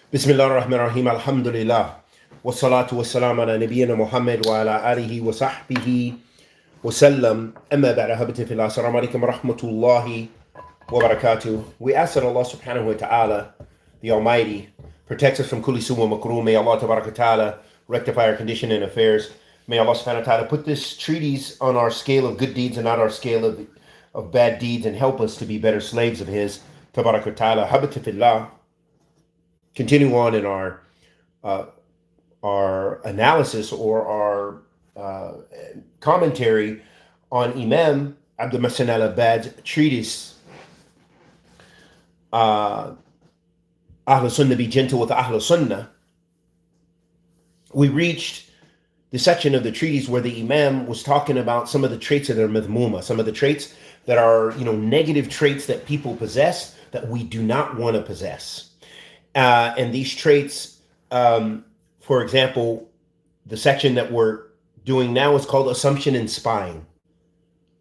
Bismillah ar-Rahman ar-Rahim, alhamdulillah. Wassalatu wassalamu ala nabiyyina Muhammad wa ala alihi wa sahbihi wa sallam. Amma ba'da habati fillah. Assalamu alaikum wa rahmatullahi wa barakatuh. We ask that Allah subhanahu wa ta'ala, the Almighty, protects us from kulli su wa makruh. May Allah tabaraka ta'ala rectify our condition and affairs. May Allah subhanahu wa ta'ala put this treatise on our scale of good deeds and not our scale of bad deeds, and help us to be better slaves of His tabaraka ta'ala. Habati fillah. Continue on in our analysis or our commentary on Imam Abdul Muhsin al-Abbad's treatise, Ahlul Sunnah, be gentle with Ahlul Sunnah. We reached the section of the treatise where the Imam was talking about some of the traits that are madhmuma, some of the traits that are, negative traits that people possess that we do not want to possess. And these traits, for example, the section that we're doing now is called assumption and spying,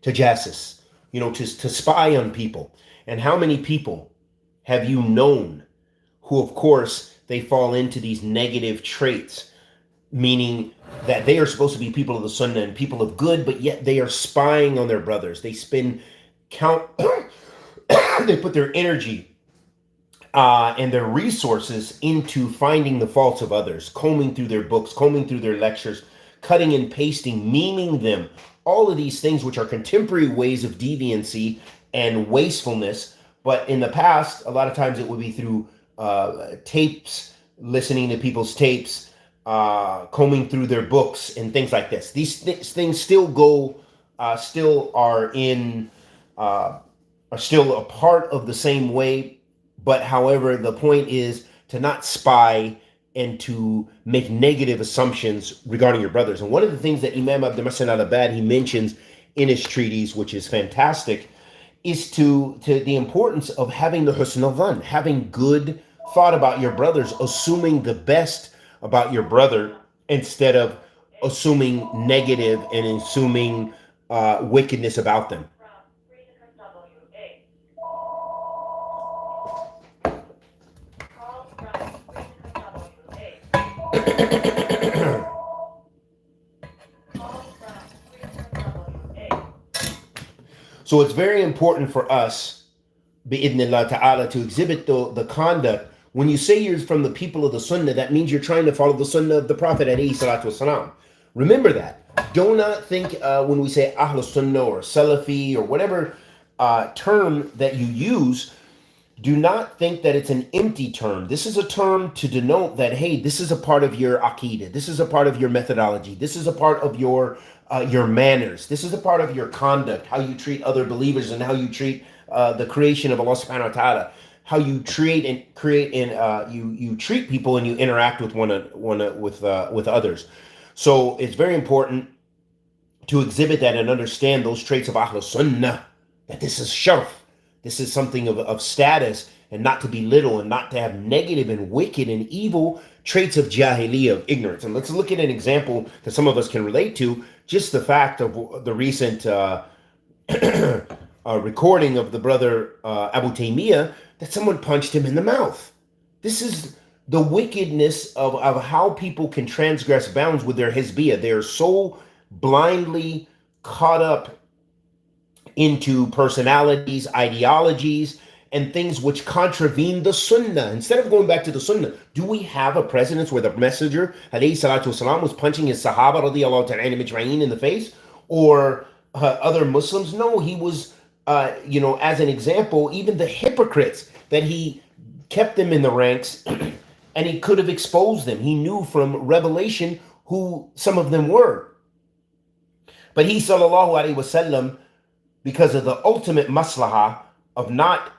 tajassus, to spy on people. And how many people have you known who, of course, they fall into these negative traits, meaning that they are supposed to be people of the Sunnah and people of good, but yet they are spying on their brothers. They they put their energy and their resources into finding the faults of others, combing through their books, combing through their lectures, cutting and pasting, memeing them, all of these things which are contemporary ways of deviancy and wastefulness. But in the past, a lot of times it would be through tapes, listening to people's tapes, combing through their books and things like this. These things still are still a part of the same way. But however, the point is to not spy and to make negative assumptions regarding your brothers. And one of the things that Imam Abdul Muhsin al-Abbad, he mentions in his treatise, which is fantastic, is to the importance of having the husn al-dhan, having good thought about your brothers, assuming the best about your brother instead of assuming negative and assuming wickedness about them. So it's very important for us, bi'idhnillah ta'ala, to exhibit the conduct. When you say you're from the people of the Sunnah, that means you're trying to follow the Sunnah of the Prophet alayhi salatu wasalam. Remember that. Do not think when we say Ahlul Sunnah or Salafi or whatever term that you use, do not think that it's an empty term. This is a term to denote that, hey, this is a part of your aqidah. This is a part of your methodology. This is a part of your manners. This is a part of your conduct, how you treat other believers and how you treat the creation of Allah subhanahu wa ta'ala, how you treat and you treat people and you interact with with others. So it's very important to exhibit that and understand those traits of Ahlul Sunnah, that this is sharaf. This is something of status, and not to belittle and not to have negative and wicked and evil traits of jahiliyyah, of ignorance. And let's look at an example that some of us can relate to. Just the fact of the recent recording of the brother Abu Taymiyyah, that someone punched him in the mouth. This is the wickedness of how people can transgress bounds with their hizbiyah. They are so blindly caught up into personalities, ideologies, and things which contravene the Sunnah. Instead of going back to the Sunnah, do we have a precedence where the Messenger alayhi salatu wasalam was punching his Sahaba radiyallahu ta'ala majma'in in the face, or other Muslims? No, he was, as an example, even the hypocrites, that he kept them in the ranks and he could have exposed them. He knew from revelation who some of them were. But he, sallallahu alayhi wasallam, because of the ultimate maslahah of not,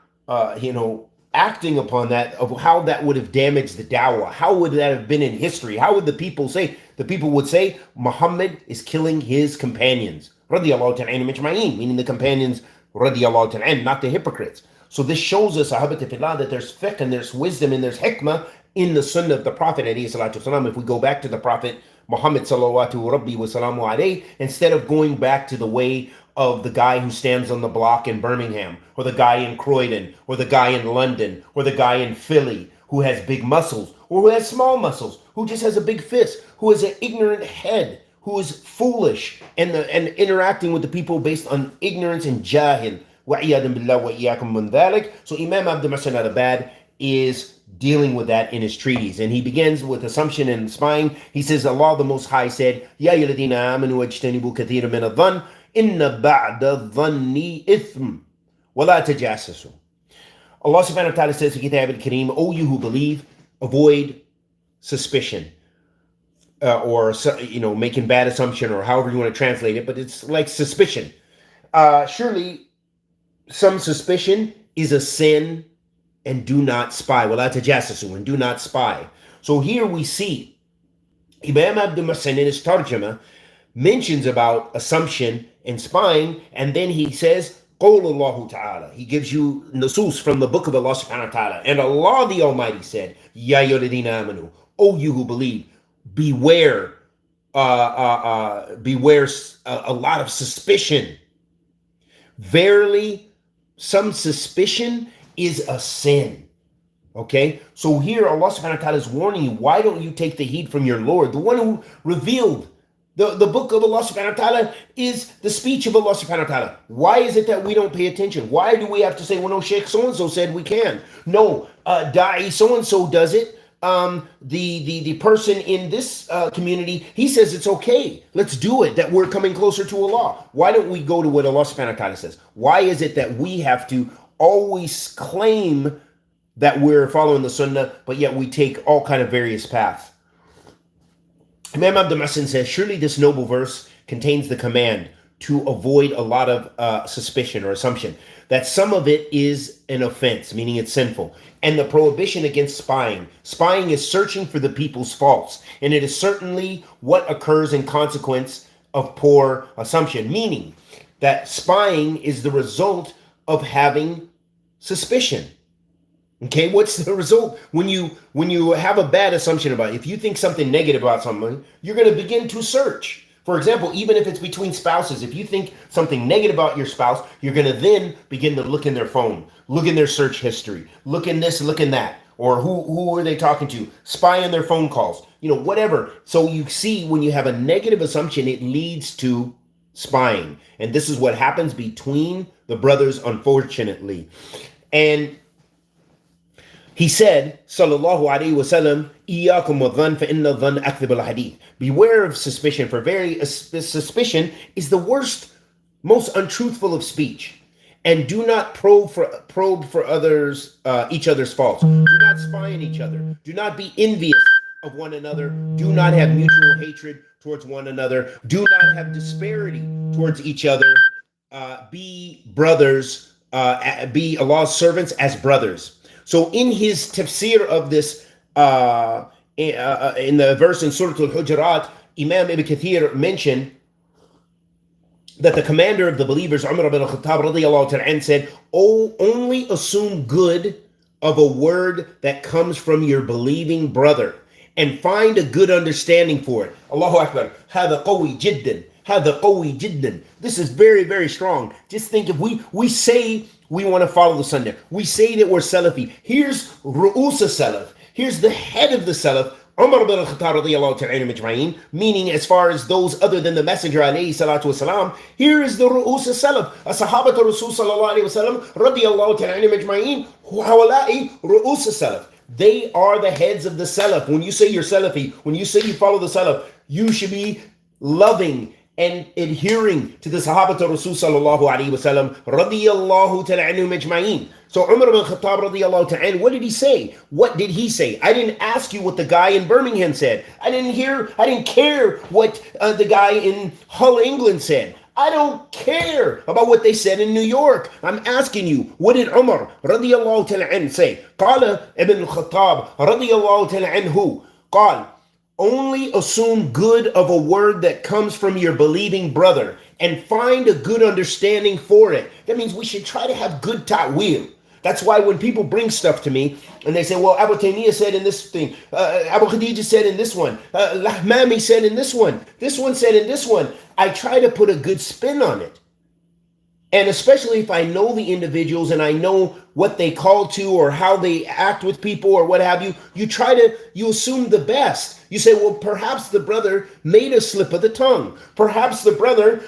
acting upon that, of how that would have damaged the dawah, how would that have been in history? How would the people say? The people would say, Muhammad is killing his companions, radiyallahu ta'ala majma'in, meaning the companions, radiyallahu ta'ala, not the hypocrites. So this shows us, ahabati fillah, that there's fiqh and there's wisdom and there's hikmah in the Sunnah of the Prophet alayhi salatu wasalam. If we go back to the Prophet Muhammad sallallahu rabbi wa salamu alayhi, instead of going back to the way of the guy who stands on the block in Birmingham, or the guy in Croydon, or the guy in London, or the guy in Philly, who has big muscles, or who has small muscles, who just has a big fist, who has an ignorant head, who is foolish and interacting with the people based on ignorance and jahil. وَعِيَادًا بِاللَّهِ وَإِيَّاكُمْ مِنْ ذَلِكَ. So Imam Abdul Muhsin al-Abbad is dealing with that in his treatise. And he begins with assumption and spying. He says, Allah the Most High said, يَا أَيُّهَا الَّذِينَ آمَنُوا وَاجْتَنِبُوا كَثِيرًا مِنَ الظَّنِّ إِنَّ بَعْدَ الظَّنِّ إِثْمٌ وَلَا تَجَاسَسُوا. Allah subhanahu wa ta'ala says in Kitab al-Kareem, O you who believe, avoid suspicion. Or making bad assumption, or however you want to translate it, but it's like suspicion. Surely some suspicion is a sin, and do not spy. وَلَا تَجَاسَسُوا, and do not spy. So here we see Imam Abdul Muhsin in his tarjama mentions about assumption and spying, and then he says, قَوْلُ اللَّهُ تَعَالَى. He gives you nusus from the book of Allah subhanahu wa ta'ala. And Allah the Almighty said, يَا أَيُّهَا الَّذِينَ آمَنُوا, O you who believe, beware a lot of suspicion. Verily, some suspicion is a sin. Okay, so here Allah subhanahu wa ta'ala is warning you, why don't you take the heed from your Lord? The one who revealed the book of Allah subhanahu wa ta'ala is the speech of Allah subhanahu wa ta'ala. Why is it that we don't pay attention? Why do we have to say, well, no, Sheikh so-and-so said we can? No, Da'i so-and-so does it. The person in this community, he says it's okay. Let's do it, that we're coming closer to Allah. Why don't we go to what Allah subhanahu wa ta'ala says? Why is it that we have to always claim that we're following the Sunnah, but yet we take all kind of various paths? Imam Abdul Muhsin says, surely this noble verse contains the command to avoid a lot of suspicion or assumption, that some of it is an offense, meaning it's sinful, and the prohibition against spying. Spying is searching for the people's faults, and it is certainly what occurs in consequence of poor assumption, meaning that spying is the result of having suspicion. Okay, what's the result? When you have a bad assumption about it, if you think something negative about someone, you're going to begin to search. For example, even if it's between spouses, if you think something negative about your spouse, you're going to then begin to look in their phone, look in their search history, look in this, look in that, or who are they talking to, spy on their phone calls, whatever. So you see, when you have a negative assumption, it leads to spying. And this is what happens between the brothers, unfortunately. And he said, sallallahu alayhi wa sallam, إِيَّاكُمْ وَالظَّنَّ فَإِنَّ الظَّنَّ أَكْذِبُ الْحَدِيثِ. Beware of suspicion, for suspicion is the worst, most untruthful of speech. And do not probe for others, each other's faults. Do not spy on each other. Do not be envious of one another. Do not have mutual hatred towards one another. Do not have disparity towards each other. Be brothers, be Allah's servants as brothers. So in his tafsir of this, in the verse in Surah Al-Hujurat, Imam Ibn Kathir mentioned that the commander of the believers, Umar ibn al-Khattab radiyallahu ta'ala, said, "Oh, only assume good of a word that comes from your believing brother, and find a good understanding for it." Allahu Akbar. هذا قوي جدا. هذا قوي جدا. This is very, very strong. Just think, if we say we want to follow the Sunnah, we say that we're Salafi. Here's Ru'us Salaf. Here's the head of the Salaf, Umar ibn al-Khattab radiyallahu ta'ala majma'in, meaning as far as those other than the Messenger alayhi salatu wasalam. Here is the Ru'us Salaf, as-sahabatu Rasul sallallahu alayhi wasallam radiyallahu ta'ala majma'in, hawala'i Ru'us Salaf. They are the heads of the Salaf. When you say you're Salafi, when you say you follow the Salaf, you should be loving and adhering to the Sahabat of Rasul sallallahu alayhi wa sallam radiyallahu ta'ala anhum ajma'in. So Umar ibn Khattab radiyallahu ta'ala, what did he say? What did he say? I didn't ask you what the guy in Birmingham said. I didn't care what the guy in Hull, England said. I don't care about what they said in New York. I'm asking you, what did Umar radiyallahu ta'ala anhu say? Qala ibn Khattab radiyallahu ta'ala anhu, qala, only assume good of a word that comes from your believing brother and find a good understanding for it. That means we should try to have good ta'wil. That's why when people bring stuff to me and they say, well, Abu Taymiyyah said in this thing, Abu Khadijah said in this one, Lahmami said in this one said in this one, I try to put a good spin on it. And especially if I know the individuals and I know what they call to or how they act with people or what have you, you assume the best. You say, well, perhaps the brother made a slip of the tongue. Perhaps the brother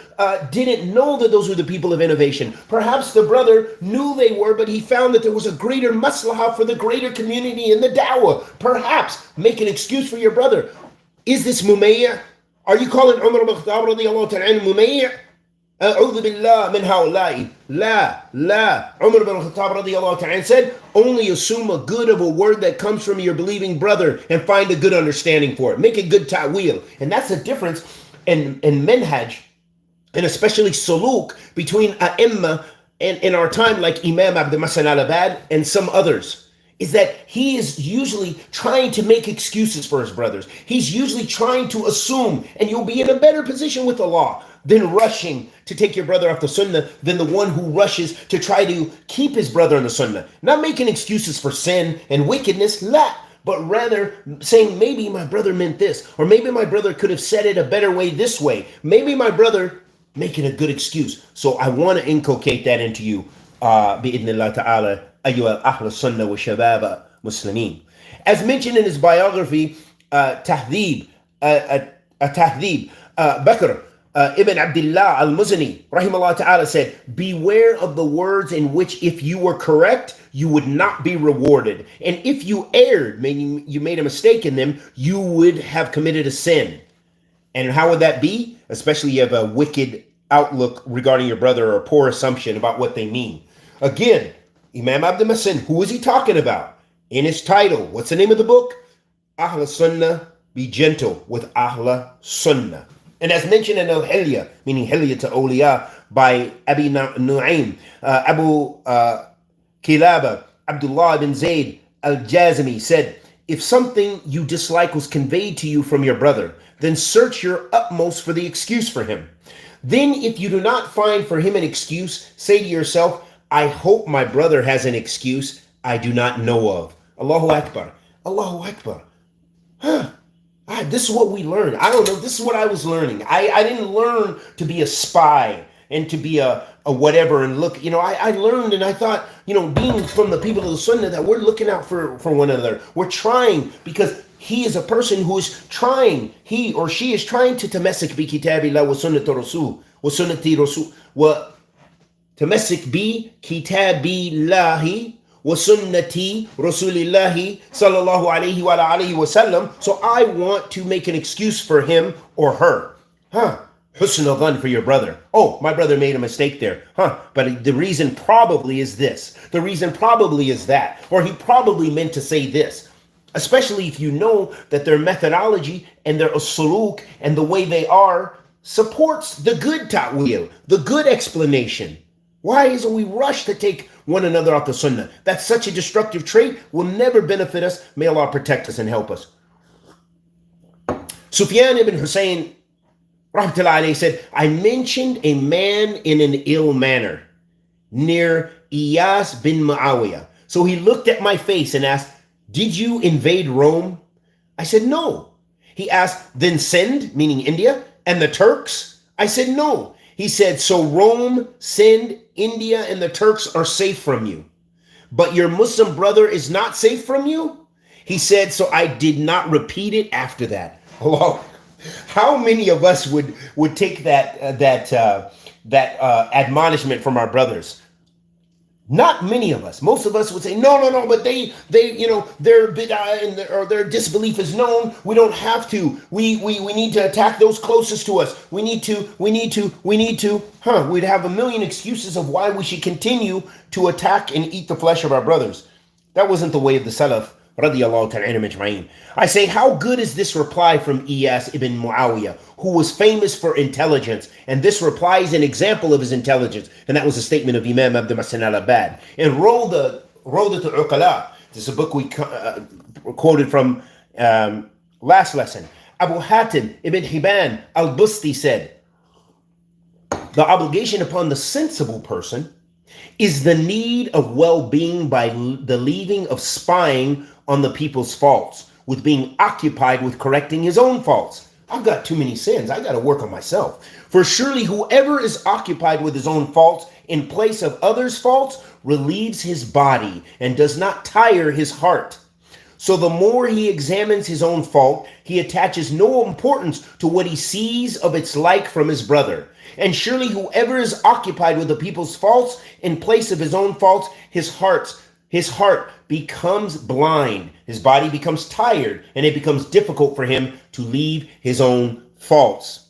didn't know that those were the people of innovation. Perhaps the brother knew they were, but he found that there was a greater maslahah for the greater community in the dawah. Perhaps make an excuse for your brother. Is this mumayya'? Are you calling Umar ibn Khattab radiyallahu ta'ala mumayya'? أعوذ بالله من هؤلاء. لا. Umar ibn Khattab radiyallahu ta'ala said, only assume a good of a word that comes from your believing brother and find a good understanding for it. Make a good ta'wil. And that's the difference in manhaj, and especially suluk, between a'imma and in our time, like Imam Abdul Muhsin al-Abbad and some others, is that he is usually trying to make excuses for his brothers. He's usually trying to assume, and you'll be in a better position with Allah than rushing to take your brother off the sunnah than the one who rushes to try to keep his brother on the sunnah. Not making excuses for sin and wickedness, but rather saying, maybe my brother meant this, or maybe my brother could have said it a better way this way. Maybe my brother making a good excuse. So I want to inculcate that into you, bi'idhnillah ta'ala, ayyuha ahl sunnah wa shabab muslimin. As mentioned in his biography, Tahdhib, Bakr Ibn Abdullah al-Muzani, rahimahullah ta'ala, said, beware of the words in which if you were correct, you would not be rewarded. And if you erred, meaning you made a mistake in them, you would have committed a sin. And how would that be? Especially you have a wicked outlook regarding your brother or a poor assumption about what they mean. Again, Imam Abdul Muhsin, who is he talking about? In his title, what's the name of the book? Ahl Sunnah, be gentle with Ahl Sunnah. And as mentioned in Al-Hilya, meaning Hilya to Awliya, by Abi Nu'aym, Abu Kilaba, Abdullah ibn Zayd al-Jazmi said, if something you dislike was conveyed to you from your brother, then search your utmost for the excuse for him. Then if you do not find for him an excuse, say to yourself, I hope my brother has an excuse I do not know of. Allahu Akbar. Allahu Akbar. This is what we learned. I don't know. This is what I was learning. I didn't learn to be a spy and to be a whatever and look. I learned and I thought, being from the people of the Sunnah, that we're looking out for one another. We're trying, because he is a person who is trying, he or she is trying to tamassak bi kitabillah wa sunnati rasul wa sunnati rasul wa tamassak bi kitabillahi wa sunnati rasulillahi sallallahu alayhi wa alihi wa sallam. So I want to make an excuse for him or her. Husn al-dhan for your brother. Oh, my brother made a mistake there. But the reason probably is this. The reason probably is that. Or he probably meant to say this. Especially if you know that their methodology and their suluk and the way they are supports the good ta'wil, the good explanation. Why isn't we rush to take one another off the sunnah? That's such a destructive trait, will never benefit us. May Allah protect us and help us. Sufyan ibn Hussein rahmatullahi alayhi said, I mentioned a man in an ill manner near Iyas bin Muawiyah. So he looked at my face and asked, did you invade Rome? I said, no. He asked, then Sind, meaning India, and the Turks? I said, no. He said, so Rome, Sind, India, and the Turks are safe from you, but your Muslim brother is not safe from you? He said, so I did not repeat it after that. Allah, how many of us would take that admonishment from our brothers? Not many of us. Most of us would say, no, but they their bid'ah or their disbelief is known. We don't have to. We need to attack those closest to us. We need to. We'd have a million excuses of why we should continue to attack and eat the flesh of our brothers. That wasn't the way of the Salaf, radiyallahu ta'ala ajma'in. I say, how good is this reply from Iyas ibn Muawiyah, who was famous for intelligence? And this reply is an example of his intelligence. And that was a statement of Imam Abdul Muhsin al-Abbad. And Rawdat al-Uqala, this is a book we quoted from last lesson. Abu Hatim ibn Hibban al-Busti said, the obligation upon the sensible person is the need of well-being by the leaving of spying on the people's faults, with being occupied with correcting his own faults. I've got too many sins. I got to work on myself. For surely whoever is occupied with his own faults in place of others' faults relieves his body and does not tire his heart. So the more he examines his own fault, he attaches no importance to what he sees of its like from his brother. And surely whoever is occupied with the people's faults in place of his own faults, his heart becomes blind, his body becomes tired, and it becomes difficult for him to leave his own faults.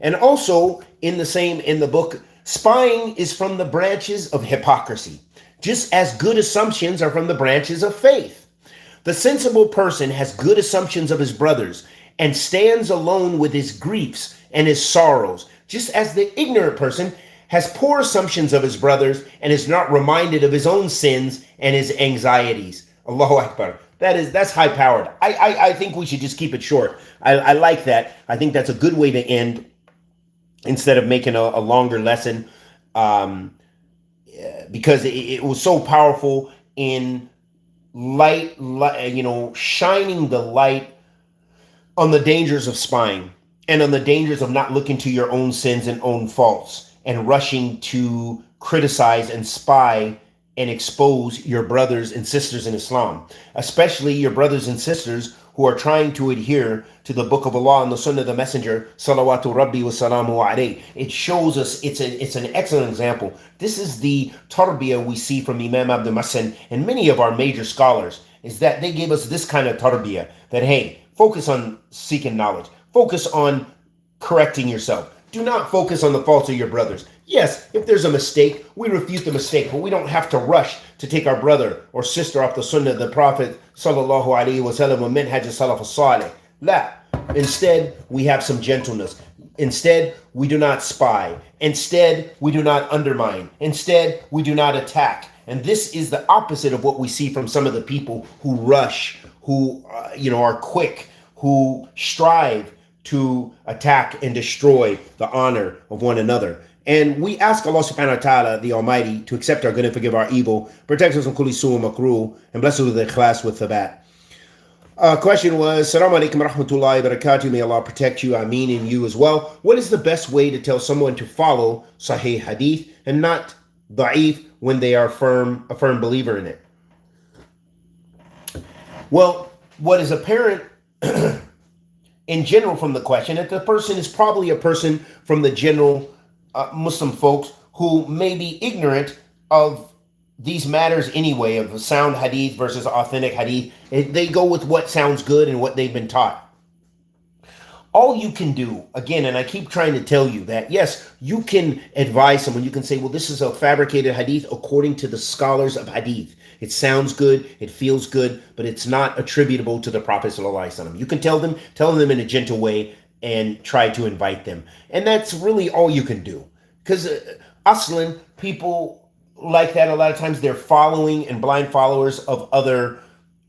And also in the book, spying is from the branches of hypocrisy, just as good assumptions are from the branches of faith. The sensible person has good assumptions of his brothers and stands alone with his griefs and his sorrows, just as the ignorant person has poor assumptions of his brothers and is not reminded of his own sins and his anxieties. Allahu Akbar. That's high powered. I think we should just keep it short. I like that. I think that's a good way to end instead of making a longer lesson, because it was so powerful in shining the light on the dangers of spying and on the dangers of not looking to your own sins and own faults and rushing to criticize and spy and expose your brothers and sisters in Islam, especially your brothers and sisters who are trying to adhere to the Book of Allah and the Sunnah of the Messenger, salawatu rabbi wa salamu alayhi. It shows us, it's an excellent example. This is the tarbiyah we see from Imam Abdul Muhsin and many of our major scholars, is that they gave us this kind of tarbiyah, that hey, focus on seeking knowledge, focus on correcting yourself. Do not focus on the faults of your brothers. Yes, if there's a mistake, we refute the mistake, but we don't have to rush to take our brother or sister off the Sunnah of the Prophet sallallahu alaihi wasallam wa minhaj as-salaf as-salih. La. Instead, we have some gentleness. Instead, we do not spy. Instead, we do not undermine. Instead, we do not attack. And this is the opposite of what we see from some of the people who rush, who are quick, who strive to attack and destroy the honor of one another. And we ask Allah subhanahu wa ta'ala, the Almighty, to accept our good and forgive our evil, protect us from kulli su' wa makruh, and bless us with the ikhlas with thabat. Question was, Assalamu alaikum wa rahmatullahi wa barakatuh. May Allah protect you, Ameen, and you as well. What is the best way to tell someone to follow Sahih Hadith and not da'if when they are a firm believer in it? Well, what is apparent in general from the question, that the person is probably a person from the general Muslim folks who may be ignorant of these matters anyway, of sound hadith versus authentic hadith. They go with what sounds good and what they've been taught. All you can do, again, and I keep trying to tell you that, yes, you can advise someone. You can say, well, this is a fabricated hadith according to the scholars of hadith. It sounds good, it feels good, but it's not attributable to the Prophet ﷺ. You can tell them in a gentle way and try to invite them. And that's really all you can do. Because aslan, people like that, a lot of times they're following and blind followers of other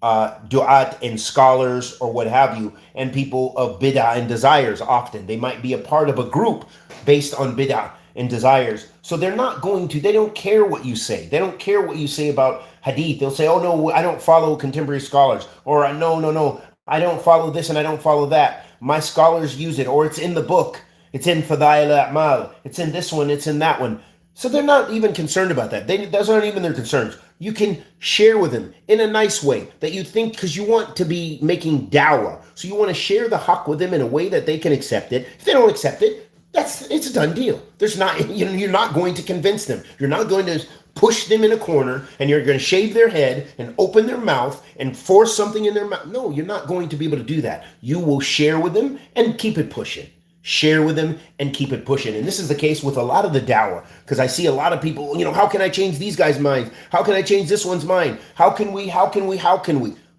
du'at and scholars or what have you, and people of bid'ah and desires often. They might be a part of a group based on bid'ah and desires. So they don't care what you say. They don't care what you say about hadith. They'll say, oh no, I don't follow contemporary scholars. Or no, I don't follow this and I don't follow that. My scholars use it, or it's in the book. It's in Fadail al-A'mal. It's in this one, it's in that one. So they're not even concerned about that. Those aren't even their concerns. You can share with them in a nice way that you think, because you want to be making dawah. So you want to share the haqq with them in a way that they can accept it. If they don't accept it, it's a done deal. You're not going to convince them. You're not going to push them in a corner and you're going to shave their head and open their mouth and force something in their mouth. No, you're not going to be able to do that. You will share with them and keep it pushing. Share with them and keep it pushing. And this is the case with a lot of the dawah, because I see a lot of people, how can I change these guys' minds? How can I change this one's mind? How can we?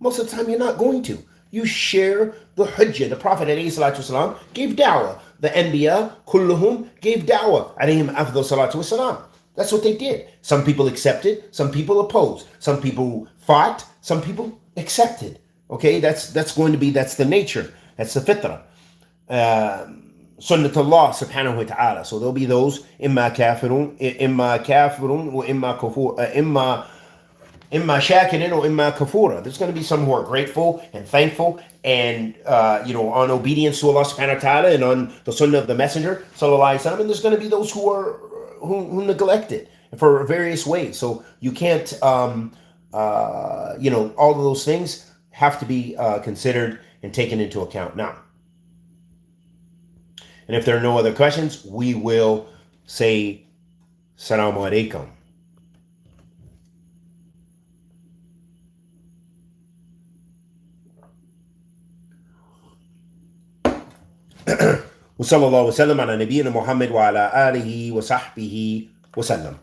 Most of the time, you're not going to. You share the hujjah. The Prophet ﷺ gave dawah. The Anbiya, kulluhum, gave dawah. Alayhim afdal salatu wasalam. That's what they did. Some people accepted, some people opposed. Some people fought, some people accepted. Okay, that's the nature. That's the fitrah. Sunnatullah subhanahu wa ta'ala. So there'll be those imma kafirun wa imma kufur, imma shakirin or imma kafura. There's going to be some who are grateful and thankful and on obedience to Allah subhanahu wa ta'ala and on the sunnah of the messenger sallallahu alaihi wasallam, and there's going to be those who neglect it for various ways. So you can't, all of those things have to be considered and taken into account now. And if there are no other questions, we will say Assalamu alaikum. وصلى الله وسلم على نبينا محمد وعلى آله وصحبه وسلم.